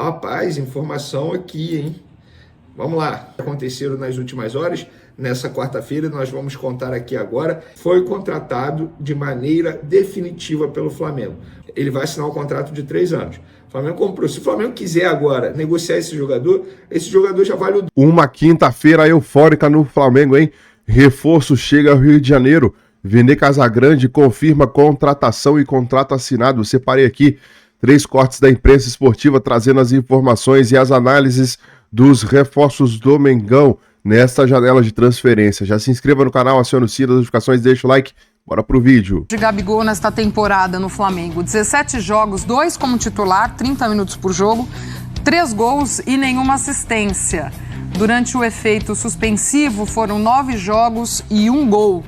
Rapaz, informação aqui, hein? Vamos lá. Aconteceram nas últimas horas. Nessa quarta-feira, nós vamos contar aqui agora. Foi contratado de maneira definitiva pelo Flamengo. Ele vai assinar um contrato de 3 anos. O Flamengo comprou. Se o Flamengo quiser agora negociar esse jogador já vale o... Uma quinta-feira eufórica no Flamengo, hein? Reforço chega ao Rio de Janeiro. Vene Casagrande confirma contratação e contrato assinado. Separei aqui 3 cortes da imprensa esportiva trazendo as informações e as análises dos reforços do Mengão nesta janela de transferência. Já se inscreva no canal, acione o sino das notificações, deixa o like. Bora pro vídeo. De Gabigol nesta temporada no Flamengo. 17 jogos, 2 como titular, 30 minutos por jogo, 3 gols e nenhuma assistência. Durante o efeito suspensivo foram 9 jogos e 1 gol.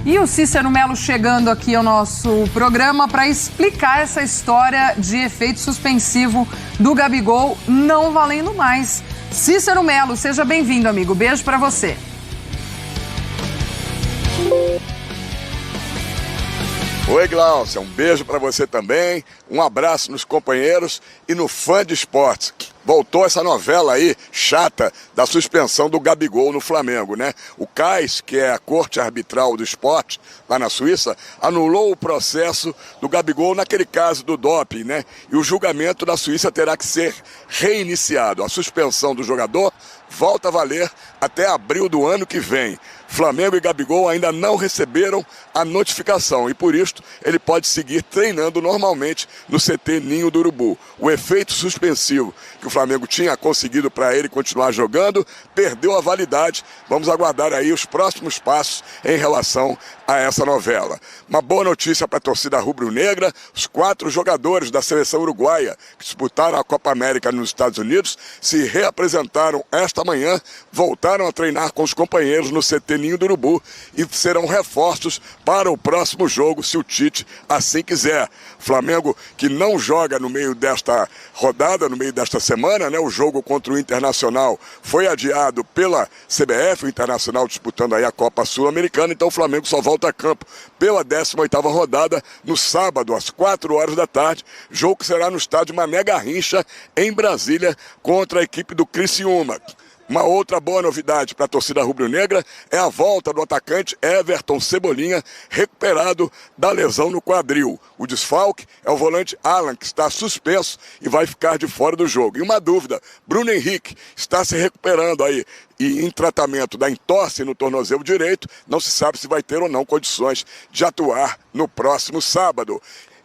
E o Cícero Melo chegando aqui ao nosso programa para explicar essa história de efeito suspensivo do Gabigol não valendo mais. Cícero Melo, seja bem-vindo, amigo. Beijo para você. Oi, Glaucia, um beijo para você também, um abraço nos companheiros e no fã de esportes. Voltou essa novela aí, chata, da suspensão do Gabigol no Flamengo, né? O CAIS, que é a Corte Arbitral do Esporte, lá na Suíça, anulou o processo do Gabigol naquele caso do doping, né? E o julgamento da Suíça terá que ser reiniciado. A suspensão do jogador volta a valer até abril do ano que vem. Flamengo e Gabigol ainda não receberam a notificação e, por isto, ele pode seguir treinando normalmente no CT Ninho do Urubu. O efeito suspensivo que o Flamengo tinha conseguido para ele continuar jogando perdeu a validade. Vamos aguardar aí os próximos passos em relação a essa novela. Uma boa notícia para a torcida rubro-negra: os 4 jogadores da seleção uruguaia que disputaram a Copa América nos Estados Unidos se reapresentaram esta manhã, voltaram a treinar com os companheiros no CT Ninho do Urubu e serão reforços para o próximo jogo, se o Tite assim quiser. Flamengo que não joga no meio desta rodada, no meio desta semana, né? O jogo contra o Internacional foi adiado pela CBF, o Internacional disputando aí a Copa Sul-Americana, então o Flamengo só volta a campo pela 18ª rodada no sábado, às 4 horas da tarde, jogo que será no estádio Mané Garrincha, em Brasília, contra a equipe do Criciúma. Uma outra boa novidade para a torcida rubro-negra é a volta do atacante Everton Cebolinha, recuperado da lesão no quadril. O desfalque é o volante Alan, que está suspenso e vai ficar de fora do jogo. E uma dúvida: Bruno Henrique está se recuperando aí e em tratamento da entorse no tornozelo direito, não se sabe se vai ter ou não condições de atuar no próximo sábado.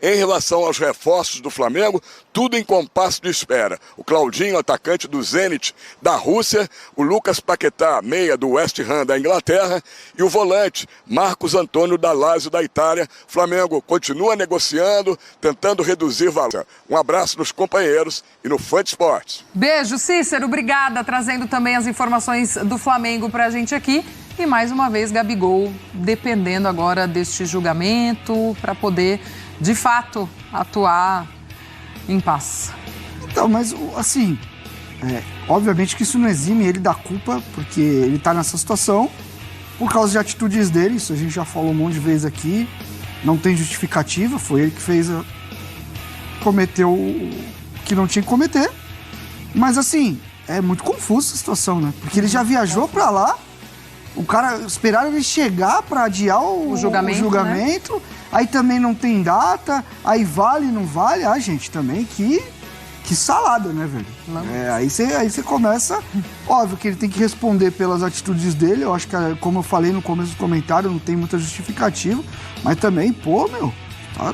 Em relação aos reforços do Flamengo, tudo em compasso de espera. O Claudinho, atacante do Zenit da Rússia, o Lucas Paquetá, meia do West Ham da Inglaterra, e o volante Marcos Antônio da Lazio da Itália. Flamengo continua negociando, tentando reduzir valor. Um abraço nos companheiros e no Fã de Esportes. Beijo, Cícero. Obrigada, trazendo também as informações do Flamengo pra gente aqui. E mais uma vez, Gabigol dependendo agora deste julgamento para poder, de fato, atuar em paz. Então, mas assim, obviamente que isso não exime ele da culpa, porque ele tá nessa situação por causa de atitudes dele, isso a gente já falou um monte de vezes aqui, não tem justificativa, foi ele que cometeu o que não tinha que cometer, mas assim, é muito confusa a situação, né? Porque ele já viajou pra lá, o cara esperaram ele chegar pra adiar o julgamento, né? Aí também não tem data, aí vale, não vale. Ah, gente, também que salada, né, velho? Aí você começa... Óbvio que ele tem que responder pelas atitudes dele. Eu acho que, como eu falei no começo do comentário, não tem muita justificativa. Mas também, pô, meu,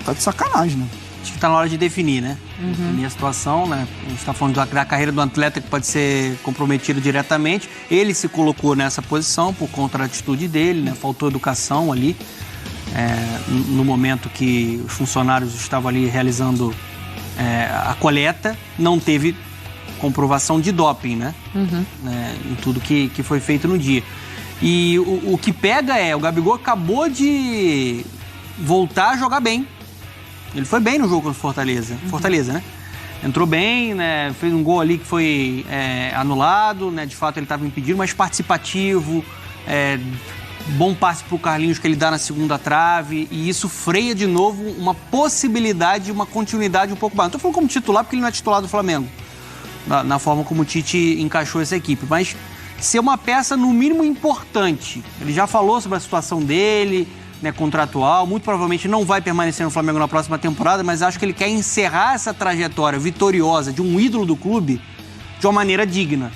tá de sacanagem, né? Acho que tá na hora de definir, né? Definir a situação, né? A gente tá falando da carreira do atleta que pode ser comprometido diretamente. Ele se colocou nessa posição por conta da atitude dele, né? Faltou educação ali. No momento que os funcionários estavam ali realizando a coleta, não teve comprovação de doping, né? Em tudo que foi feito no dia. E o que pega o Gabigol acabou de voltar a jogar bem. Ele foi bem no jogo contra o Fortaleza. Fortaleza, né? Entrou bem, né? Fez um gol ali que foi anulado, né? De fato ele estava impedido, mas participativo, bom passe para o Carlinhos que ele dá na segunda trave, e isso freia de novo uma possibilidade, uma continuidade um pouco mais. Não estou falando como titular, porque ele não é titular do Flamengo, na forma como o Tite encaixou essa equipe, mas ser uma peça no mínimo importante. Ele já falou sobre a situação dele, né, contratual, muito provavelmente não vai permanecer no Flamengo na próxima temporada, mas acho que ele quer encerrar essa trajetória vitoriosa de um ídolo do clube de uma maneira digna.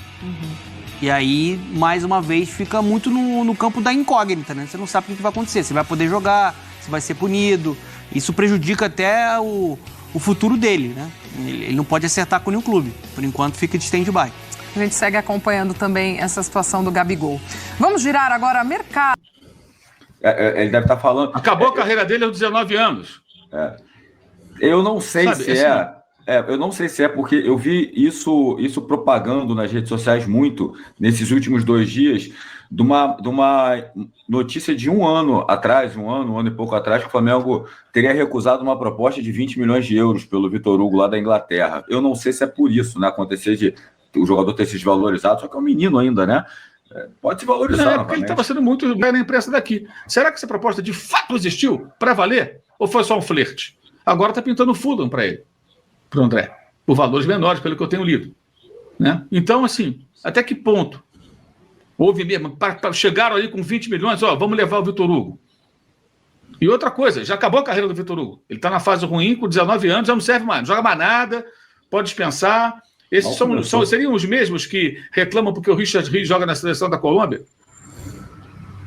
E aí, mais uma vez, fica muito no campo da incógnita, né? Você não sabe o que vai acontecer, se vai poder jogar, se vai ser punido. Isso prejudica até o futuro dele, né? Ele não pode acertar com nenhum clube. Por enquanto, fica de stand-by. A gente segue acompanhando também essa situação do Gabigol. Vamos girar agora a mercado. Ele deve estar falando... Acabou a carreira dele aos 19 anos. Eu não sei Sabe, se assim, eu não sei se é porque eu vi isso propagando nas redes sociais muito nesses últimos 2 dias, de uma notícia de um ano atrás, um ano e pouco atrás, que o Flamengo teria recusado uma proposta de 20 milhões de euros pelo Vitor Hugo lá da Inglaterra. Eu não sei se é por isso, né? Acontecer de o jogador ter se desvalorizado, só que é um menino ainda, né? Pode se valorizar. Porque ele estava sendo muito bem na imprensa daqui. Será que essa proposta de fato existiu para valer? Ou foi só um flerte? Agora está pintando o Fulham para ele, para o André, por valores menores, pelo que eu tenho lido. Né? Então, assim, até que ponto houve mesmo? Chegaram ali com 20 milhões, vamos levar o Vitor Hugo. E outra coisa, já acabou a carreira do Vitor Hugo. Ele está na fase ruim, com 19 anos, já não serve mais, não joga mais nada, pode dispensar. Esses seriam os mesmos que reclamam porque o Richard Rios joga na seleção da Colômbia?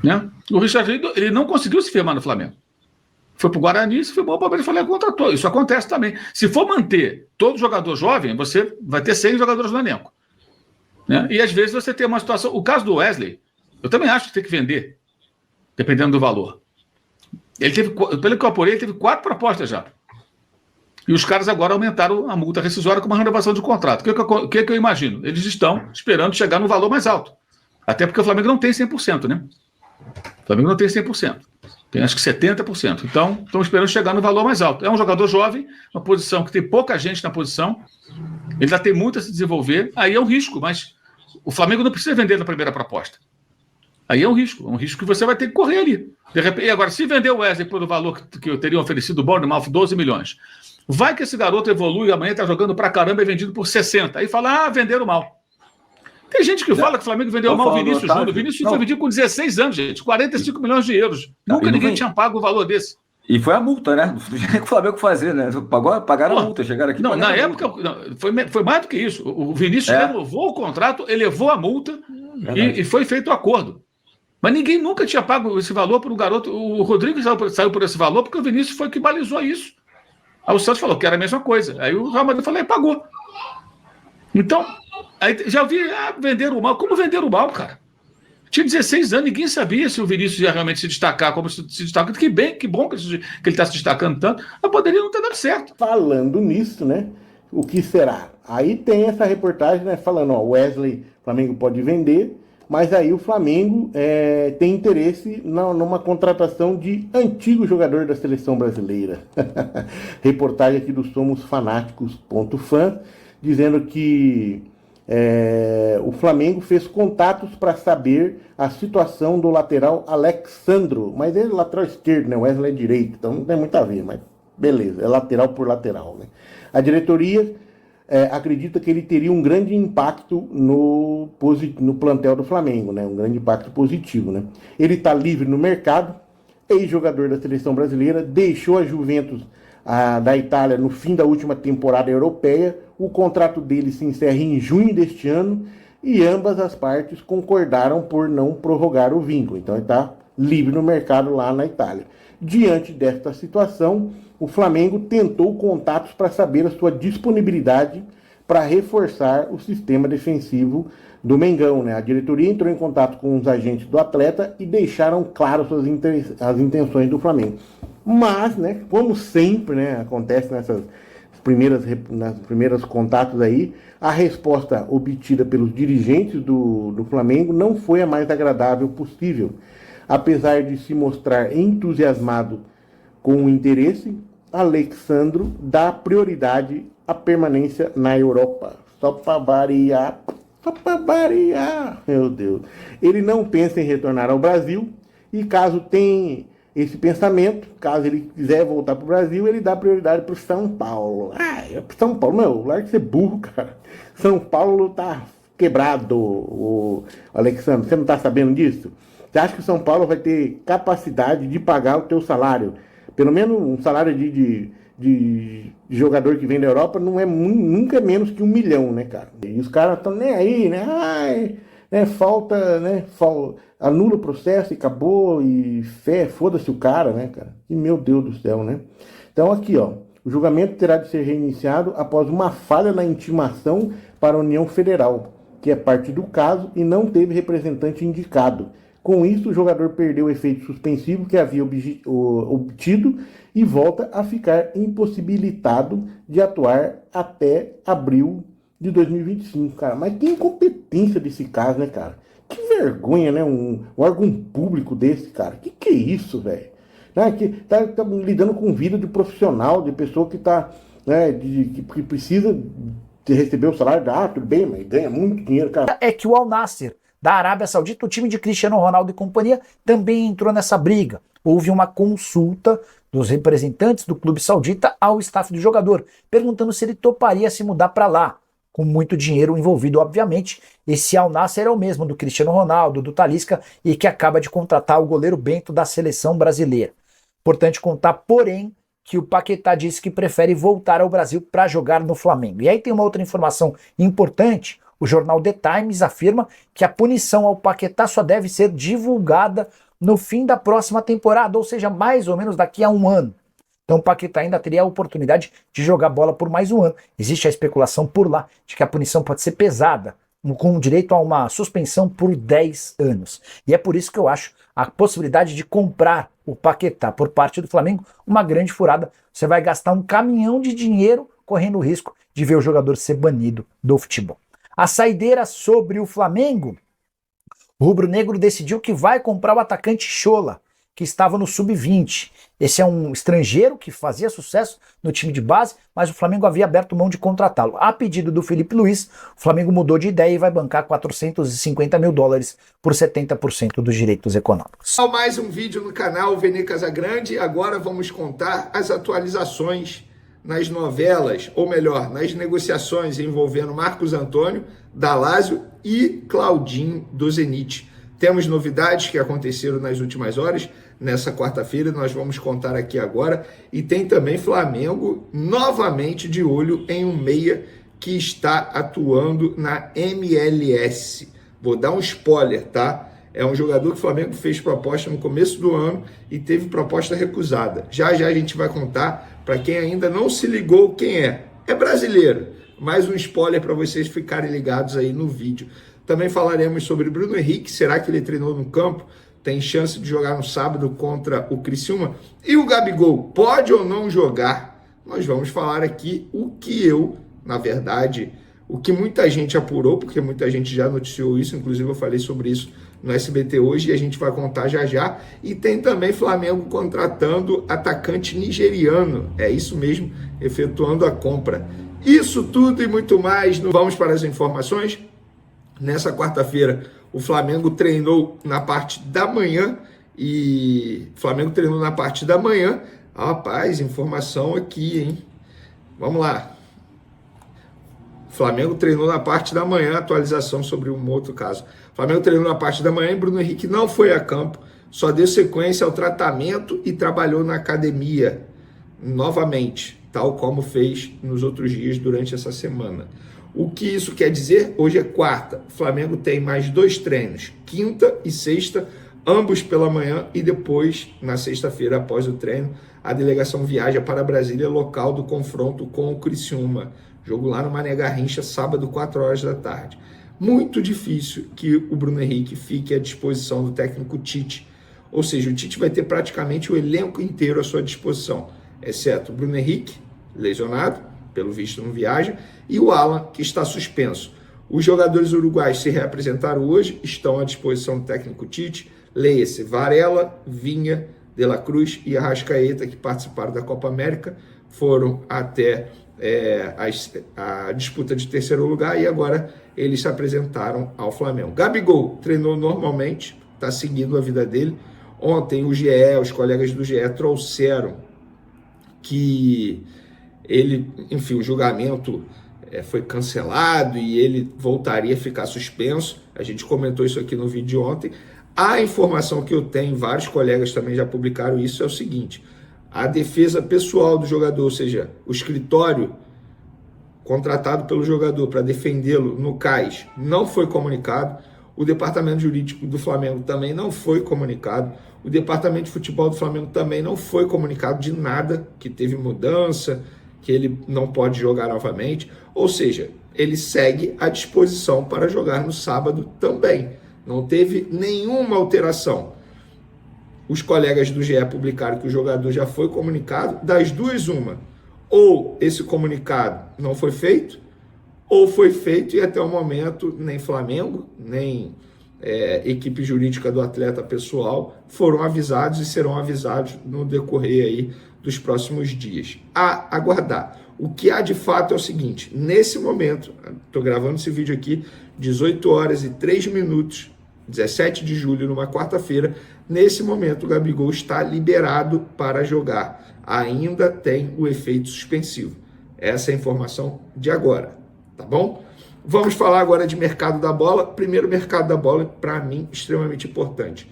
Né? O Richard Rios, ele não conseguiu se firmar no Flamengo. Foi para o Guarani, se firmou, o Palmeiras falou, contratou. Isso acontece também. Se for manter todo jogador jovem, você vai ter 100 jogadores no elenco. Né? E às vezes você tem uma situação... O caso do Wesley, eu também acho que tem que vender, dependendo do valor. Ele teve, pelo que eu apurei, ele teve 4 propostas já. E os caras agora aumentaram a multa rescisória com uma renovação de contrato. O que eu imagino? Eles estão esperando chegar no valor mais alto. Até porque o Flamengo não tem 100%, né? O Flamengo não tem 100%. Tem acho que 70%. Então, estão esperando chegar no valor mais alto. É um jogador jovem, uma posição que tem pouca gente na posição. Ele ainda tem muito a se desenvolver. Aí é um risco, mas o Flamengo não precisa vender na primeira proposta. Aí é um risco que você vai ter que correr ali. De repente, e agora, se vender o Wesley por o valor que eu teria oferecido o Bournemouth, 12 milhões... Vai que esse garoto evolui e amanhã está jogando pra caramba e é vendido por 60. Aí fala, venderam mal. Tem gente que fala que o Flamengo vendeu mal o Vinícius Júnior. O Vinícius foi vendido com 16 anos, gente. 45 milhões de euros. Nunca ninguém tinha pago o valor desse. E foi a multa, né? Não tinha que o Flamengo fazer, né? Pagaram a multa, chegaram aqui. Não, na época, foi mais do que isso. O Vinícius renovou o contrato, elevou a multa e foi feito o acordo. Mas ninguém nunca tinha pago esse valor para o garoto. O Rodrigo saiu por esse valor porque o Vinícius foi que balizou isso. Aí o Santos falou que era a mesma coisa. Aí o Real Madrid falou, pagou. Então, aí já vi, venderam mal. Como venderam mal, cara? Tinha 16 anos, ninguém sabia se o Vinícius ia realmente se destacar, como se destaca. Que bom que ele está se destacando tanto. Mas poderia não ter dado certo. Falando nisso, né? O que será? Aí tem essa reportagem, né? Falando, Wesley, o Flamengo pode vender, mas aí o Flamengo tem interesse numa contratação de antigo jogador da seleção brasileira. Reportagem aqui do SomosFanáticos.fan, dizendo que o Flamengo fez contatos para saber a situação do lateral Alexandro, mas ele é lateral esquerdo, né? O Wesley é direito, então não tem muito a ver, mas beleza, é lateral por lateral, né? A diretoria acredita que ele teria um grande impacto no plantel do Flamengo, né? Um grande impacto positivo, né? Ele está livre no mercado, ex-jogador da seleção brasileira, deixou a Juventus da Itália no fim da última temporada europeia. O contrato dele se encerra em junho deste ano e ambas as partes concordaram por não prorrogar o vínculo. Então ele está livre no mercado lá na Itália. Diante desta situação, o Flamengo tentou contatos para saber a sua disponibilidade para reforçar o sistema defensivo do Mengão, né? A diretoria entrou em contato com os agentes do atleta e deixaram claro as intenções do Flamengo. Mas, né, como sempre, né, acontece nas primeiras contatos aí, a resposta obtida pelos dirigentes do Flamengo não foi a mais agradável possível. Apesar de se mostrar entusiasmado com o interesse, Alexandro dá prioridade à permanência na Europa. Só para variar, meu Deus. Ele não pensa em retornar ao Brasil e caso tenha esse pensamento, caso ele quiser voltar para o Brasil, ele dá prioridade para o São Paulo. É para São Paulo, meu, larga de ser burro, cara. São Paulo tá quebrado, o Alexandre, você não tá sabendo disso? Você acha que o São Paulo vai ter capacidade de pagar o teu salário? Pelo menos um salário de jogador que vem da Europa nunca é menos que 1 milhão, né, cara? E os caras estão nem aí, né? Ai, falta, né? Anula o processo e acabou, e foda-se o cara, né, cara? E meu Deus do céu, né? Então aqui, ó, o julgamento terá de ser reiniciado após uma falha na intimação para a União Federal, que é parte do caso e não teve representante indicado. Com isso, o jogador perdeu o efeito suspensivo que havia obtido e volta a ficar impossibilitado de atuar até abril de 2025, cara. Mas que incompetência desse caso, né, cara? Que vergonha, né? Um órgão público desse, cara. Que é isso, velho? Né? Que tá lidando com vida de profissional, de pessoa que tá, né, que precisa de receber o salário. Tudo bem, mas ganha muito dinheiro, cara. É que o Al Nassr da Arábia Saudita, o time de Cristiano Ronaldo e companhia, também entrou nessa briga. Houve uma consulta dos representantes do clube saudita ao staff do jogador, perguntando se ele toparia se mudar para lá, com muito dinheiro envolvido, obviamente. Esse Al Nassr é o mesmo do Cristiano Ronaldo, do Talisca, e que acaba de contratar o goleiro Bento da seleção brasileira. Importante contar, porém, que o Paquetá disse que prefere voltar ao Brasil para jogar no Flamengo. E aí tem uma outra informação importante. O jornal The Times afirma que a punição ao Paquetá só deve ser divulgada no fim da próxima temporada, ou seja, mais ou menos daqui a 1 ano. Então o Paquetá ainda teria a oportunidade de jogar bola por mais 1 ano. Existe a especulação por lá de que a punição pode ser pesada, com direito a uma suspensão por 10 anos. E é por isso que eu acho a possibilidade de comprar o Paquetá por parte do Flamengo uma grande furada. Você vai gastar um caminhão de dinheiro correndo o risco de ver o jogador ser banido do futebol. A saideira sobre o Flamengo, o rubro-negro decidiu que vai comprar o atacante Chola, que estava no sub-20. Esse é um estrangeiro que fazia sucesso no time de base, mas o Flamengo havia aberto mão de contratá-lo. A pedido do Felipe Luiz, o Flamengo mudou de ideia e vai bancar $450 mil por 70% dos direitos econômicos. Mais um vídeo no canal Vene Casagrande. Agora vamos contar as atualizações nas novelas, ou melhor, nas negociações envolvendo Marcos Antônio, da Lazio, e Claudinho, do Zenit. Temos novidades que aconteceram nas últimas horas, nessa quarta-feira, nós vamos contar aqui agora, e tem também Flamengo novamente de olho em um meia que está atuando na MLS. Vou dar um spoiler, tá? É um jogador que o Flamengo fez proposta no começo do ano e teve proposta recusada. Já a gente vai contar. Para quem ainda não se ligou quem é. É brasileiro. Mais um spoiler para vocês ficarem ligados aí no vídeo. Também falaremos sobre Bruno Henrique. Será que ele treinou no campo? Tem chance de jogar no sábado contra o Criciúma? E o Gabigol, pode ou não jogar? Nós vamos falar aqui o que eu, na verdade, o que muita gente apurou, porque muita gente já noticiou isso, inclusive eu falei sobre isso no SBT hoje e a gente vai contar já já. E tem também Flamengo contratando atacante nigeriano, é isso mesmo, efetuando a compra. Isso tudo e muito mais, vamos para as informações. Nessa quarta-feira o Flamengo treinou na parte da manhã Rapaz, informação aqui, hein? Vamos lá. Flamengo treinou na parte da manhã, atualização sobre um outro caso. Flamengo treinou na parte da manhã e Bruno Henrique não foi a campo, só deu sequência ao tratamento e trabalhou na academia novamente, tal como fez nos outros dias durante essa semana. O que isso quer dizer? Hoje é quarta, o Flamengo tem mais 2 treinos, quinta e sexta, ambos pela manhã, e depois, na sexta-feira, após o treino, a delegação viaja para Brasília, local do confronto com o Criciúma. Jogo lá no Mané Garrincha, sábado, 4 horas da tarde. Muito difícil que o Bruno Henrique fique à disposição do técnico Tite. Ou seja, o Tite vai ter praticamente o elenco inteiro à sua disposição, exceto o Bruno Henrique, lesionado, pelo visto não viaja, e o Alan, que está suspenso. Os jogadores uruguaios se reapresentaram hoje, estão à disposição do técnico Tite. Leia-se Varela, Vinha, De La Cruz e Arrascaeta, que participaram da Copa América, foram até a disputa de terceiro lugar e agora eles se apresentaram ao Flamengo. Gabigol treinou normalmente, está seguindo a vida dele. Ontem o GE, os colegas do GE trouxeram que ele, enfim, o julgamento foi cancelado e ele voltaria a ficar suspenso. A gente comentou isso aqui no vídeo de ontem. A informação que eu tenho, vários colegas também já publicaram isso, é o seguinte: a defesa pessoal do jogador, ou seja, o escritório contratado pelo jogador para defendê-lo no CAIS, não foi comunicado. O departamento jurídico do Flamengo também não foi comunicado. O departamento de futebol do Flamengo também não foi comunicado de nada, que teve mudança, que ele não pode jogar novamente. Ou seja, ele segue à disposição para jogar no sábado também. Não teve nenhuma alteração. Os colegas do GE publicaram que o jogador já foi comunicado. Das duas, uma: ou esse comunicado não foi feito, ou foi feito e até o momento nem Flamengo, nem equipe jurídica do atleta pessoal foram avisados e serão avisados no decorrer aí dos próximos dias. A aguardar. O que há de fato é o seguinte: nesse momento, estou gravando esse vídeo aqui, 18 horas e 3 minutos, 17 de julho, numa quarta-feira. Nesse momento, o Gabigol está liberado para jogar. Ainda tem o efeito suspensivo. Essa é a informação de agora, tá bom? Vamos falar agora de mercado da bola. Primeiro, mercado da bola, para mim, extremamente importante.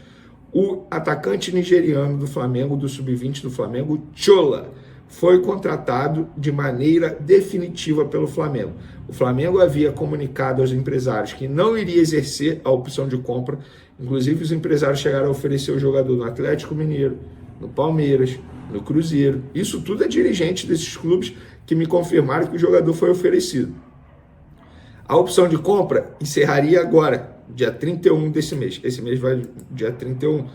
O atacante nigeriano do Flamengo, do Sub-20 do Flamengo, Chola, foi contratado de maneira definitiva pelo Flamengo. O Flamengo havia comunicado aos empresários que não iria exercer a opção de compra. Inclusive, os empresários chegaram a oferecer o jogador no Atlético Mineiro, no Palmeiras, no Cruzeiro. Isso tudo é dirigente desses clubes que me confirmaram que o jogador foi oferecido. A opção de compra encerraria agora, dia 31 desse mês. Esse mês vai dia 31,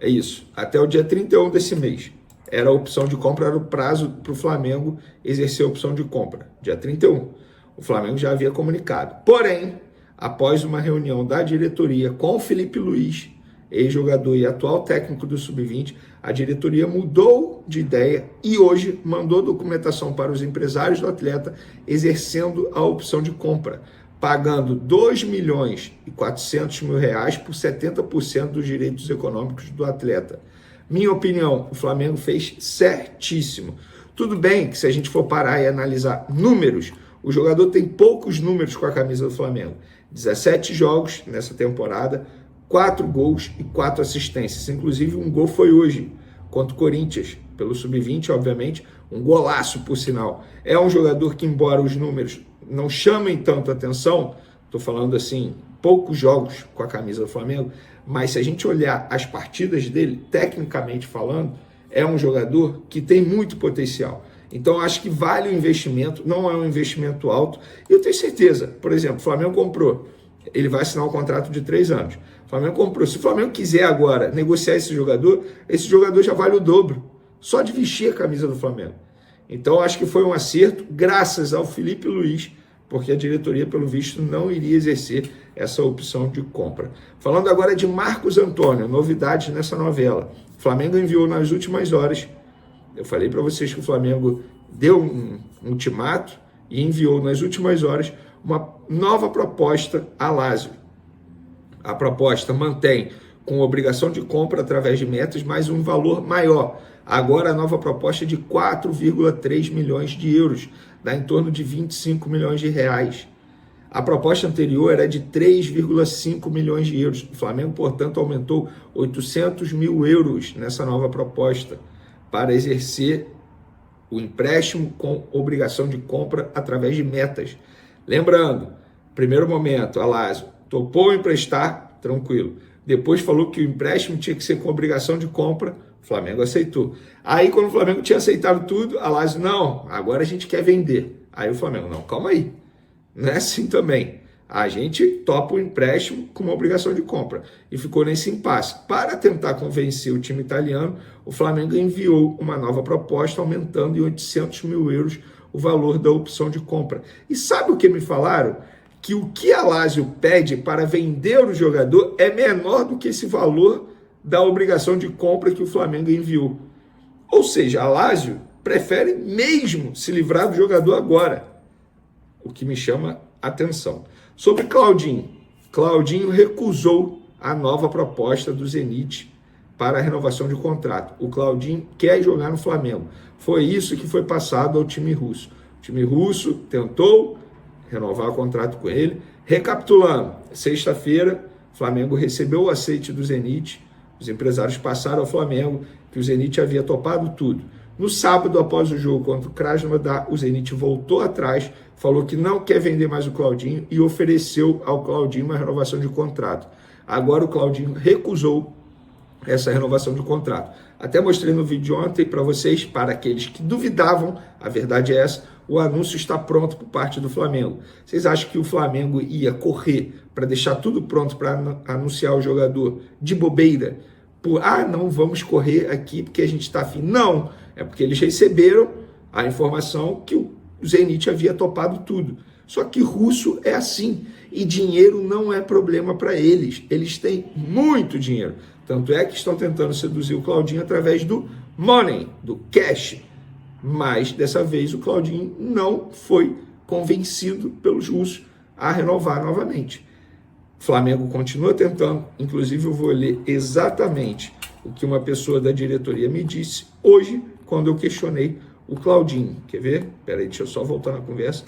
é isso. Até o dia 31 desse mês. Era a opção de compra, era o prazo para o Flamengo exercer a opção de compra, dia 31. O Flamengo já havia comunicado. Porém, após uma reunião da diretoria com o Felipe Luiz, ex-jogador e atual técnico do Sub-20, a diretoria mudou de ideia e hoje mandou documentação para os empresários do atleta exercendo a opção de compra, pagando R$2,4 milhões por 70% dos direitos econômicos do atleta. Minha opinião, o Flamengo fez certíssimo. Tudo bem que se a gente for parar e analisar números, o jogador tem poucos números com a camisa do Flamengo. 17 jogos nessa temporada, 4 gols e 4 assistências. Inclusive, um gol foi hoje, contra o Corinthians, pelo Sub-20, obviamente. Um golaço, por sinal. É um jogador que, embora os números não chamem tanto atenção, estou falando assim, poucos jogos com a camisa do Flamengo, mas se a gente olhar as partidas dele, tecnicamente falando, é um jogador que tem muito potencial. Então, acho que vale o investimento, não é um investimento alto. E eu tenho certeza, por exemplo, o Flamengo comprou, ele vai assinar um contrato de 3 anos. O Flamengo comprou. Se o Flamengo quiser agora negociar esse jogador já vale o dobro, só de vestir a camisa do Flamengo. Então, acho que foi um acerto, graças ao Felipe Luiz, porque a diretoria, pelo visto, não iria exercer essa opção de compra. Falando agora de Marcos Antônio, novidades nessa novela. O Flamengo enviou nas últimas horas, eu falei para vocês que o Flamengo deu um ultimato e enviou nas últimas horas uma nova proposta a Lazio. A proposta mantém com obrigação de compra através de metas, mais um valor maior. Agora a nova proposta é de 4,3 milhões de euros, dá em torno de 25 milhões de reais. A proposta anterior era de 3,5 milhões de euros. O Flamengo, portanto, aumentou 800 mil euros nessa nova proposta para exercer o empréstimo com obrigação de compra através de metas. Lembrando, primeiro momento, a Lazio topou emprestar, tranquilo. Depois falou que o empréstimo tinha que ser com obrigação de compra, o Flamengo aceitou. Aí, quando o Flamengo tinha aceitado tudo, a Lazio, não, agora a gente quer vender. Aí o Flamengo, não, calma aí. Não é assim também. A gente topa o empréstimo com uma obrigação de compra. E ficou nesse impasse. Para tentar convencer o time italiano, o Flamengo enviou uma nova proposta, aumentando em 800 mil euros o valor da opção de compra. E sabe o que me falaram? Que o que a Lazio pede para vender o jogador é menor do que esse valor da obrigação de compra que o Flamengo enviou. Ou seja, a Lazio prefere mesmo se livrar do jogador agora. O que me chama atenção. Sobre Claudinho. Claudinho recusou a nova proposta do Zenit para a renovação de contrato. O Claudinho quer jogar no Flamengo. Foi isso que foi passado ao time russo. O time russo tentou renovar o contrato com ele. Recapitulando, sexta-feira, o Flamengo recebeu o aceite do Zenit. Os empresários passaram ao Flamengo que o Zenit havia topado tudo. No sábado, após o jogo contra o Krasnodar, o Zenit voltou atrás, falou que não quer vender mais o Claudinho e ofereceu ao Claudinho uma renovação de contrato. Agora o Claudinho recusou essa renovação de contrato. Até mostrei no vídeo de ontem para vocês, para aqueles que duvidavam, a verdade é essa, o anúncio está pronto por parte do Flamengo. Vocês acham que o Flamengo ia correr para deixar tudo pronto para anunciar o jogador de bobeira? Não vamos correr aqui porque a gente está afim. Não, é porque eles receberam a informação que o Zenit havia topado tudo. Só que russo é assim, e dinheiro não é problema para eles. Eles têm muito dinheiro. Tanto é que estão tentando seduzir o Claudinho através do money, do cash. Mas, dessa vez, o Claudinho não foi convencido pelos russos a renovar novamente. O Flamengo continua tentando, inclusive eu vou ler exatamente o que uma pessoa da diretoria me disse hoje, quando eu questionei o Claudinho. Quer ver? Peraí, deixa eu só voltar na conversa.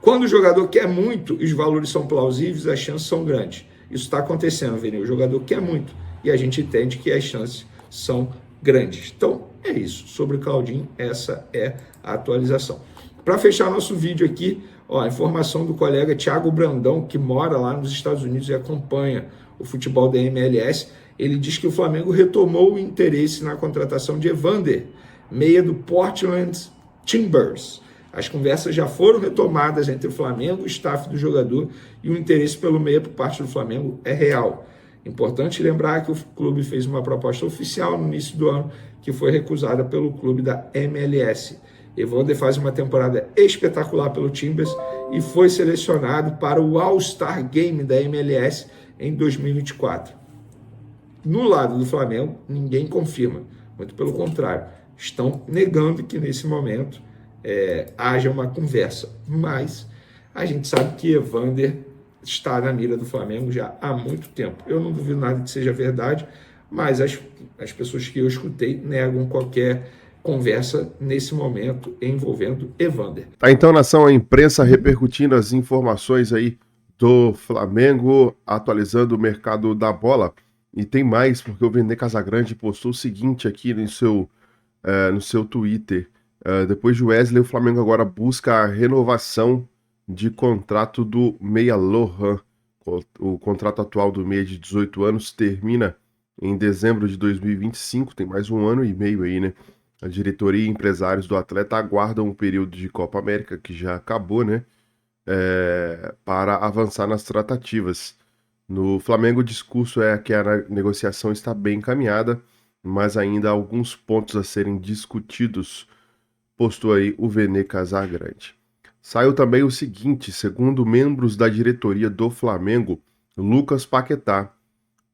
Quando o jogador quer muito e os valores são plausíveis, as chances são grandes. Isso está acontecendo, Vini. O jogador quer muito e a gente entende que as chances são grandes. Então, é isso. Sobre o Claudinho, essa é a atualização. Para fechar nosso vídeo aqui, a informação do colega Thiago Brandão, que mora lá nos Estados Unidos e acompanha o futebol da MLS. Ele diz que o Flamengo retomou o interesse na contratação de Evander, meia do Portland Timbers. As conversas já foram retomadas entre o Flamengo, o staff do jogador, e o interesse pelo meia por parte do Flamengo é real. Importante lembrar que o clube fez uma proposta oficial no início do ano, que foi recusada pelo clube da MLS. Evander faz uma temporada espetacular pelo Timbers e foi selecionado para o All-Star Game da MLS em 2024. No lado do Flamengo, ninguém confirma, muito pelo contrário, estão negando que nesse momento haja uma conversa, mas a gente sabe que Evander está na mira do Flamengo já há muito tempo. Eu não duvido nada que seja verdade, mas as pessoas que eu escutei negam qualquer conversa nesse momento envolvendo Evander. Tá, então, nação, a imprensa repercutindo as informações aí do Flamengo, atualizando o mercado da bola. E tem mais, porque o Vene Casagrande postou o seguinte aqui no seu Twitter. Depois de Wesley, o Flamengo agora busca a renovação de contrato do meia Lohan. O contrato atual do meia de 18 anos termina em dezembro de 2025, tem mais 1 ano e meio aí, né? A diretoria e empresários do atleta aguardam o período de Copa América, que já acabou, né? Para avançar nas tratativas. No Flamengo, o discurso é que a negociação está bem encaminhada, mas ainda há alguns pontos a serem discutidos, postou aí o Vene Casagrande. Saiu também o seguinte: segundo membros da diretoria do Flamengo, Lucas Paquetá,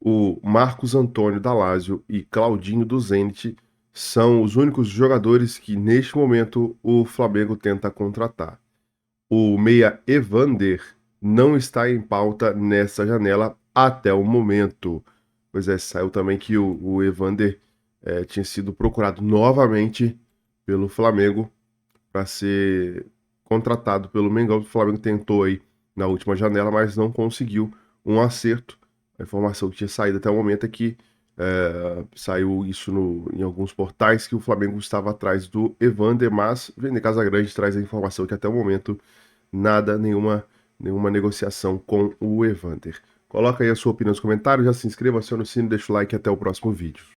o Marcos Antônio da Lazio e Claudinho do Zenit são os únicos jogadores que neste momento o Flamengo tenta contratar. O meia Evander não está em pauta nessa janela até o momento. Pois é, saiu também que o Evander tinha sido procurado novamente pelo Flamengo para ser contratado pelo Mengão. O Flamengo tentou aí na última janela, mas não conseguiu um acerto. A informação que tinha saído até o momento é que saiu isso em alguns portais que o Flamengo estava atrás do Evander, mas o Vene Casagrande traz a informação que até o momento nenhuma negociação com o Evander. Coloca aí a sua opinião nos comentários, já se inscreva, acione o sino, deixa o like e até o próximo vídeo.